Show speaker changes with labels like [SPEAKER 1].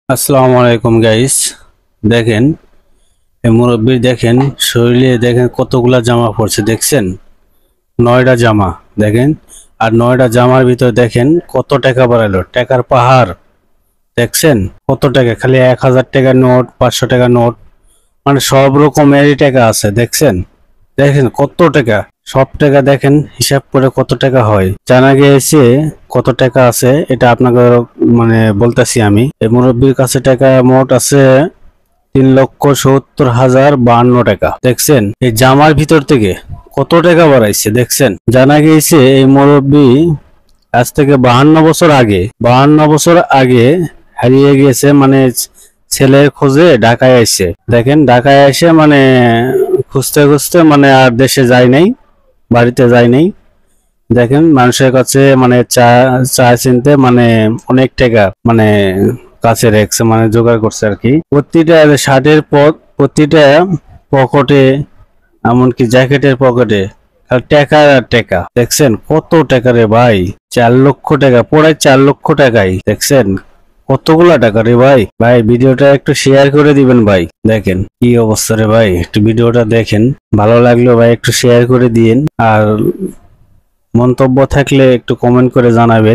[SPEAKER 1] আসসালামু আলাইকুম গাইস। দেখেন এই মুরব্বির দেখেন শরীরে দেখেন কতগুলা জামা পড়ছে, দেখছেন? 9টা জামা দেখেন। আর 9টা জামার ভিতর দেখেন কত টাকা বাড়ালো, টাকার পাহাড়। দেখছেন কত টাকা? খালি 1000 টাকার নোট, 500 টাকার নোট, মানে সব রকমেরই টাকা আছে। দেখছেন দেখেন কত টাকা, সব টাকা দেখেন হিসাব করে কত টাকা হয়। জানা গিয়েছে কত টাকা আছে, এটা আপনাকে মানে বলতেছি আমি। এই মুরব্বির কাছে টাকা মোট আছে 3,70,052 টাকা। দেখছেন এই জামার ভিতর থেকে কত টাকা বাড়াইছে। দেখছেন জানা গিয়েছে এই মুরব্বি আজ থেকে 52 বছর আগে হারিয়ে গিয়েছে, মানে ছেলের খোঁজে ঢাকায় আইছে। দেখেন ঢাকায় এসে মানে খুঁজতে খুঁজতে মানে আর দেশে যায় নাই, বাড়িতে যায় নাই। দেখেন মানুষের কাছে মানে চা চা চিনতে মানে অনেক টাকা মানে কাছে রেখেছে, মানে জোগাড় করছে আর কি। প্রতিটা শার্টের প্রতিটা পকেটে, এমনকি জ্যাকেটের পকেটে আর টাকা আর টাকা। দেখছেন কত টাকা রে ভাই, 4 লক্ষ টাকা, প্রায় 4 লক্ষ টাকাই। দেখছেন কতগুলা টাকা রে ভাই। ভাই ভিডিওটা একটু শেয়ার করে দিবেন ভাই। দেখেন কি অবস্থা রে ভাই, একটু ভিডিওটা দেখেন, ভালো লাগলো ভাই একটু শেয়ার করে দিয়েন। আর মন্তব্য থাকলে একটু কমেন্ট করে জানাবেন।